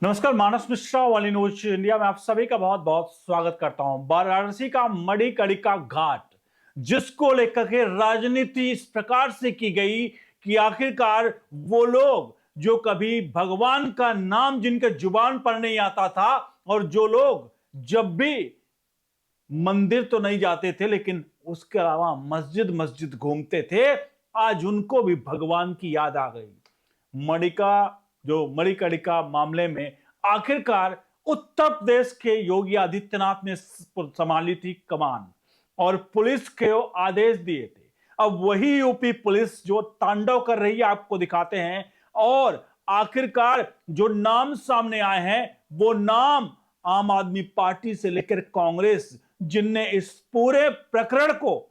नमस्कार, मानस मिश्रा वाली news India में आप सभी का बहुत बहुत स्वागत करता हूं। वाराणसी का मणिकर्णिका घाट, जिसको लेकर के राजनीति इस प्रकार से की गई कि आखिरकार वो लोग जो कभी भगवान का नाम जिनके जुबान पर नहीं आता था, और जो लोग जब भी मंदिर तो नहीं जाते थे लेकिन उसके अलावा मस्जिद मस्जिद घूमते थे, आज उनको भी भगवान की याद आ गई। मणिका जो मणिकर्णिका मामले में आखिरकार उत्तर प्रदेश के योगी आदित्यनाथ ने संभाली थी कमान और पुलिस के आदेश दिए थे। अब वही यूपी पुलिस जो तांडव कर रही है आपको दिखाते हैं, और आखिरकार जो नाम सामने आए हैं वो नाम आम आदमी पार्टी से लेकर कांग्रेस, जिनने इस पूरे प्रकरण को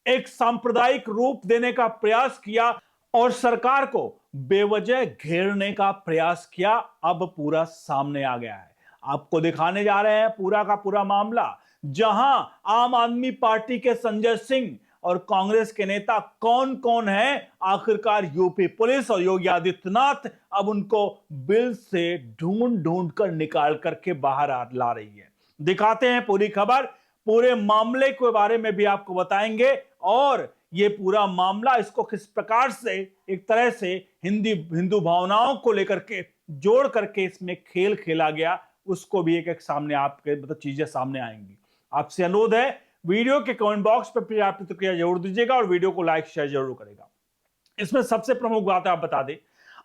एक सांप्रदायिक रूप देने का प्रयास किया और सरकार को बेवजह घेरने का प्रयास किया, अब पूरा सामने आ गया है। आपको दिखाने जा रहे हैं पूरा का पूरा मामला, जहां आम आदमी पार्टी के संजय सिंह और कांग्रेस के नेता कौन कौन हैं, आखिरकार यूपी पुलिस और योगी आदित्यनाथ अब उनको बिल से ढूंढ ढूंढ कर निकाल करके बाहर ला रही है। दिखाते हैं पूरी खबर, पूरे मामले के बारे में भी आपको बताएंगे, और ये पूरा मामला इसको किस प्रकार से एक तरह से हिंदू भावनाओं को लेकर के जोड़ करके इसमें खेल खेला गया, उसको भी एक एक सामने आपके मतलब चीजें सामने आएंगी। आपसे अनुरोध है, वीडियो के कमेंट बॉक्स पर फिर आप प्रतिक्रिया जरूर दीजिएगा और वीडियो को लाइक शेयर जरूर करेगा। इसमें सबसे प्रमुख बात आप बता दें,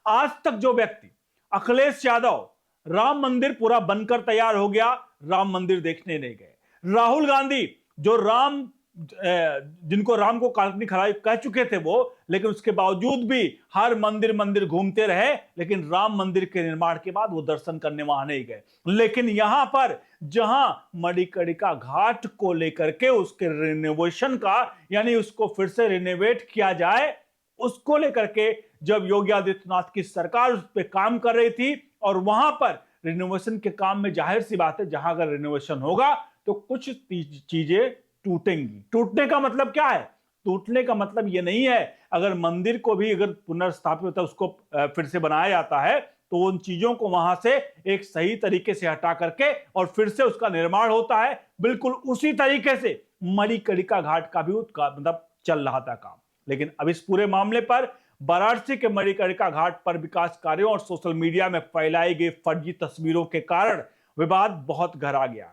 आज तक जो व्यक्ति अखिलेश यादव राम मंदिर पूरा बनकर तैयार हो गया, राम मंदिर देखने नहीं गए। राहुल गांधी जो जिनको राम को काल्पनिक खराब कह चुके थे वो, लेकिन उसके बावजूद भी हर मंदिर मंदिर घूमते रहे, लेकिन राम मंदिर के निर्माण के बाद वो दर्शन करने वहां नहीं गए। लेकिन यहां पर जहां मणिकर्णिका घाट को लेकर के उसके रिनोवेशन का, यानी उसको फिर से रिनोवेट किया जाए, उसको लेकर के जब योगी आदित्यनाथ की सरकार उस पर काम कर रही थी, और वहां पर रिनोवेशन के काम में जाहिर सी बात है जहां अगर रिनोवेशन होगा तो कुछ चीजें टूटेंगी। टूटने का मतलब क्या है? टूटने का मतलब यह नहीं है, अगर मंदिर को भी अगर पुनर्स्थापित होता है, उसको फिर से बनाया जाता है, तो उन चीजों को वहां से एक सही तरीके से हटा करके और फिर से उसका निर्माण होता है। बिल्कुल उसी तरीके से मणिकर्णिका घाट का भी मतलब चल रहा था काम। लेकिन अब इस पूरे मामले पर वाराणसी के मणिकर्णिका घाट पर विकास कार्यों और सोशल मीडिया में फैलाई गई फर्जी तस्वीरों के कारण विवाद बहुत गहरा गया,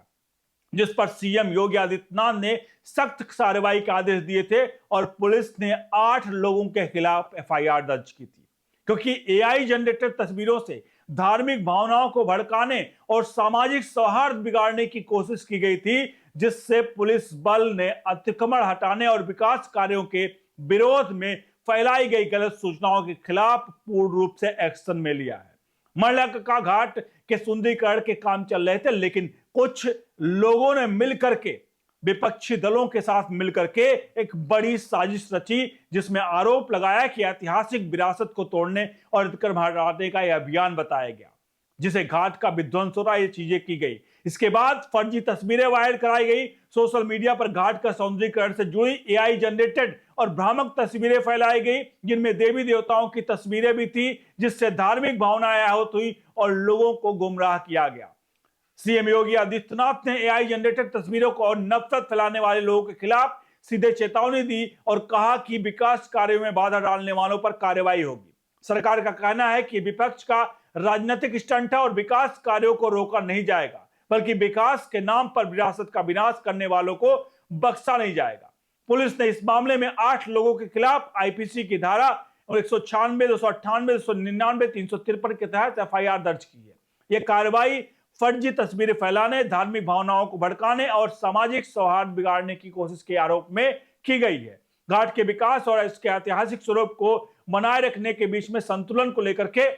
जिस पर सीएम योगी आदित्यनाथ ने सख्त कार्रवाई के आदेश दिए थे और पुलिस ने 8 लोगों के खिलाफ एफआईआर दर्ज की थी, क्योंकि एआई जनरेटेड तस्वीरों से धार्मिक भावनाओं को भड़काने और सामाजिक सौहार्द बिगाड़ने की कोशिश की गई थी, जिससे पुलिस बल ने अतिक्रमण हटाने और विकास कार्यों के विरोध में फैलाई गई गलत सूचनाओं के खिलाफ पूर्ण रूप से एक्शन में लिया है। मणिकर्णिका घाट के सुंदरीकरण के काम चल रहे थे, लेकिन कुछ लोगों ने मिलकर के विपक्षी दलों के साथ मिलकर के एक बड़ी साजिश रची, जिसमें आरोप लगाया कि ऐतिहासिक विरासत को तोड़ने और अतिक्रमण हटाने का यह अभियान बताया गया, जिसे घाट का विध्वंस हो रहा, ये चीजें की गई। इसके बाद फर्जी तस्वीरें वायरल कराई गई। सोशल मीडिया पर घाट का सौंदर्यीकरण से जुड़ी एआई जनरेटेड और भ्रामक तस्वीरें फैलाई गई, जिनमें देवी देवताओं की तस्वीरें भी थी, जिससे धार्मिक भावनाएं आहत हुई और लोगों को गुमराह किया गया। सीएम योगी आदित्यनाथ ने एआई जनरेटेड तस्वीरों को और नफरत फैलाने वाले लोगों के खिलाफ सीधे चेतावनी दी और कहा कि विकास कार्यों में बाधा डालने वालों पर कार्रवाई होगी। सरकार का कहना है कि विपक्ष का राजनीतिक स्टंट है और विकास कार्यों को रोका नहीं जाएगा, बल्कि विकास के नाम पर विरासत का विनाश करने वालों को बख्शा नहीं जाएगा। पुलिस ने इस मामले में 8 लोगों के खिलाफ आईपीसी की धारा 196, 298, 299, 353 के तहत एफआईआर दर्ज की है। यह कार्रवाई फर्जी तस्वीरें फैलाने, धार्मिक भावनाओं को भड़काने और सामाजिक सौहार्द बिगाड़ने की कोशिश के आरोप में की गई है। घाट के विकास और इसके ऐतिहासिक स्वरूप को बनाए रखने के बीच में संतुलन को लेकर के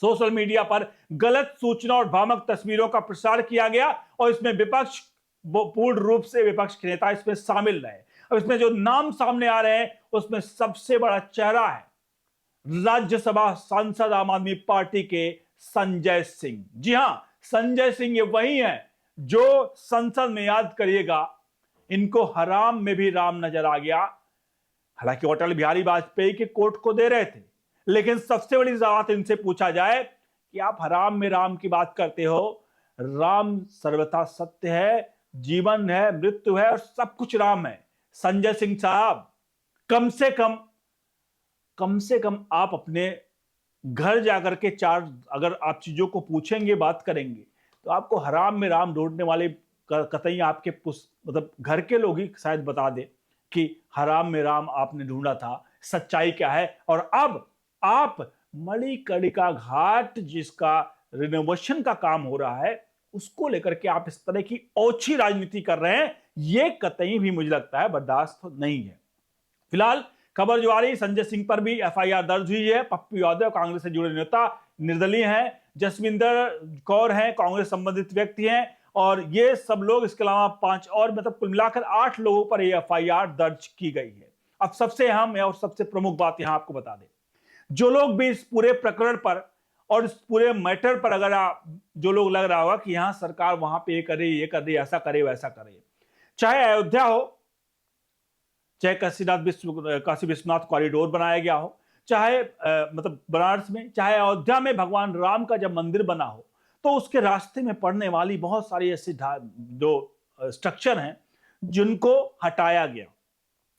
सोशल मीडिया पर गलत सूचना और भ्रामक तस्वीरों का प्रसार किया गया, और इसमें विपक्ष पूर्ण रूप से विपक्ष के नेता इसमें शामिल रहे। अब इसमें जो नाम सामने आ रहे हैं उसमें सबसे बड़ा चेहरा है राज्यसभा सांसद आम आदमी पार्टी के संजय सिंह। जी हां, संजय सिंह ये वही हैं जो संसद में, याद करिएगा, इनको हराम में भी राम नजर आ गया। हालांकि अटल बिहारी वाजपेयी के कोर्ट को दे रहे थे, लेकिन सबसे बड़ी बात इनसे पूछा जाए कि आप हराम में राम की बात करते हो। राम सर्वथा सत्य है, जीवन है, मृत्यु है और सब कुछ राम है। संजय सिंह साहब, कम से कम आप अपने घर जाकर के चार अगर आप चीजों को पूछेंगे, बात करेंगे, तो आपको हराम में राम ढूंढने वाले कतई आपके मतलब घर के लोग ही शायद बता दे कि हराम में राम आपने ढूंढा था, सच्चाई क्या है। और अब आप मणिकर्णिका घाट जिसका रिनोवेशन का काम हो रहा है, उसको लेकर के आप इस तरह की ओछी राजनीति कर रहे हैं, ये कतई भी मुझे लगता है बर्दाश्त नहीं है। फिलहाल खबर जो आ रही, संजय सिंह पर भी एफआईआर दर्ज हुई है। पप्पू यादव कांग्रेस से जुड़े नेता निर्दलीय हैं, जसविंदर कौर हैं कांग्रेस संबंधित व्यक्ति हैं, और ये सब लोग, इसके अलावा 5 और, मतलब कुल मिलाकर 8 लोगों पर यह एफआईआर दर्ज की गई है। अब सबसे अहम और सबसे प्रमुख बात यहां आपको बता दें, जो लोग भी इस पूरे प्रकरण पर और इस पूरे मैटर पर, अगर जो लोग लग रहा होगा कि यहां सरकार वहां पे ये कर रही, ऐसा करे वैसा करे, चाहे अयोध्या हो, चाहे काशी विश्वनाथ कॉरिडोर बनाया गया हो, चाहे मतलब बनारस में, चाहे अयोध्या में भगवान राम का जब मंदिर बना हो, तो उसके रास्ते में पड़ने वाली बहुत सारी ऐसी जो स्ट्रक्चर हैं जिनको हटाया गया।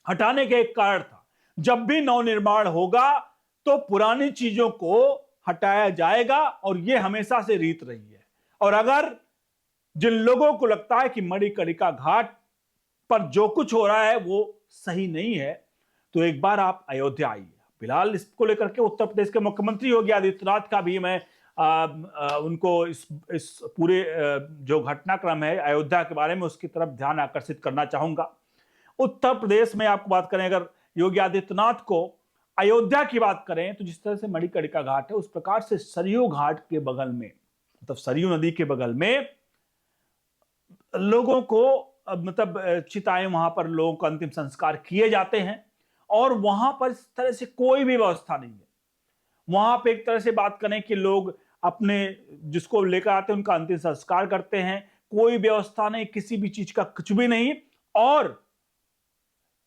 हटाने का एक कारण था, जब भी नवनिर्माण होगा तो पुरानी चीजों को हटाया जाएगा, और यह हमेशा से रीत रही है। और अगर जिन लोगों को लगता है कि मणिकर्णिका घाट पर जो कुछ हो रहा है वो सही नहीं है, तो एक बार आप अयोध्या आइए। फिलहाल इसको लेकर के उत्तर प्रदेश के मुख्यमंत्री योगी आदित्यनाथ का भी मैं उनको इस पूरे जो घटनाक्रम है अयोध्या के बारे में, उसकी तरफ ध्यान आकर्षित करना चाहूंगा। उत्तर प्रदेश में आपको बात करें, अगर योगी आदित्यनाथ को अयोध्या की बात करें, तो जिस तरह से मणिकर्णिका घाट है, उस प्रकार से सरयू घाट के बगल में, मतलब सरयू नदी के बगल में लोगों को मतलब चिताएं, वहां पर लोगों का अंतिम संस्कार किए जाते हैं, और वहां पर इस तरह से कोई भी व्यवस्था नहीं है। वहां पे एक तरह से बात करें कि लोग अपने जिसको लेकर आते हैं उनका अंतिम संस्कार करते हैं, कोई व्यवस्था नहीं, किसी भी चीज का कुछ भी नहीं। और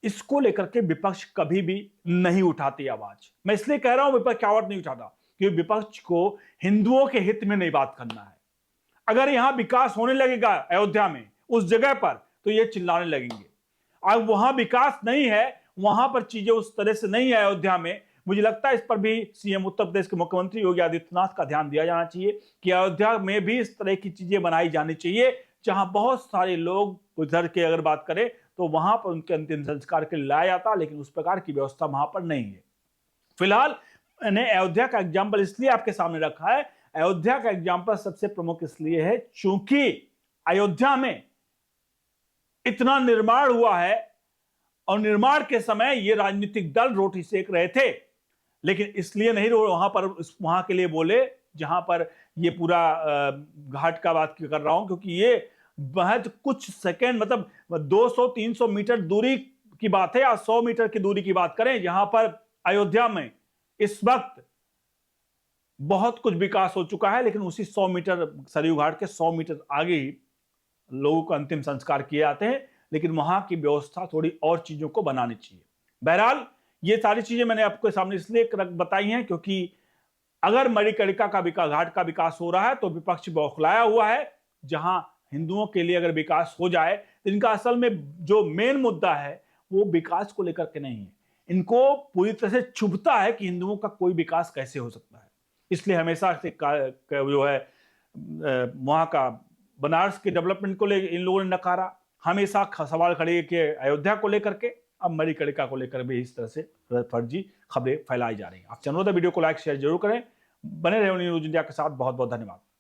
इसको लेकर के विपक्ष कभी भी नहीं उठाती आवाज। मैं इसलिए कह रहा हूं विपक्ष की आवाज नहीं उठाता, क्योंकि विपक्ष को हिंदुओं के हित में नहीं बात करना है। अगर यहां विकास होने लगेगा अयोध्या में उस जगह पर, तो ये चिल्लाने लगेंगे। अब वहां विकास नहीं है, वहां पर चीजें उस तरह से नहीं है अयोध्या में, मुझे लगता है इस पर भी सीएम उत्तर प्रदेश के मुख्यमंत्री योगी आदित्यनाथ का ध्यान दिया जाना चाहिए कि अयोध्या में भी इस तरह की चीजें बनाई जानी चाहिए, जहां बहुत सारे लोग, उधर के अगर बात करें तो वहां पर उनके अंतिम संस्कार के लिए लाया जाता, लेकिन उस प्रकार की व्यवस्था वहां पर नहीं है। फिलहाल मैंने अयोध्या का एग्जाम्पल इसलिए आपके सामने रखा है, अयोध्या का एग्जाम्पल सबसे प्रमुख इसलिए है चूंकि अयोध्या में इतना निर्माण हुआ है, और निर्माण के समय ये राजनीतिक दल रोटी सेक रहे थे, लेकिन इसलिए नहीं वहां पर वहां के लिए बोले जहां पर ये पूरा घाट का बात कर रहा हूं, क्योंकि ये महज कुछ सेकेंड, मतलब 200-300 मीटर दूरी की बात है, या 100 मीटर की दूरी की बात करें, जहां पर अयोध्या में इस वक्त बहुत कुछ विकास हो चुका है, लेकिन उसी 100 मीटर सरयू घाट के 100 मीटर आगे ही लोगों का अंतिम संस्कार किए जाते हैं। लेकिन वहां की व्यवस्था थोड़ी और चीजों को बनानी चाहिए। बहरहाल ये सारी चीजें मैंने आपके सामने इसलिए बताई हैं क्योंकि अगर मणिकर्णिका का घाट का विकास हो रहा है तो विपक्ष बौखलाया हुआ है। जहां हिंदुओं के लिए अगर विकास हो जाए, तो इनका असल में जो मेन मुद्दा है वो विकास को लेकर के नहीं है। इनको पूरी तरह से चुभता है कि हिंदुओं का कोई विकास कैसे हो सकता है। इसलिए हमेशा से जो है वहां का बनारस के डेवलपमेंट को लेकर इन लोगों ने नकारा, हमेशा सवाल खड़े किए अयोध्या को लेकर के, अब मणिकर्णिका को लेकर भी इस तरह से फर्जी खबरें फैलाई जा रही हैं। आप चैनल वीडियो को लाइक शेयर जरूर करें। बने रहे न्यूज इंडिया के साथ। बहुत बहुत धन्यवाद।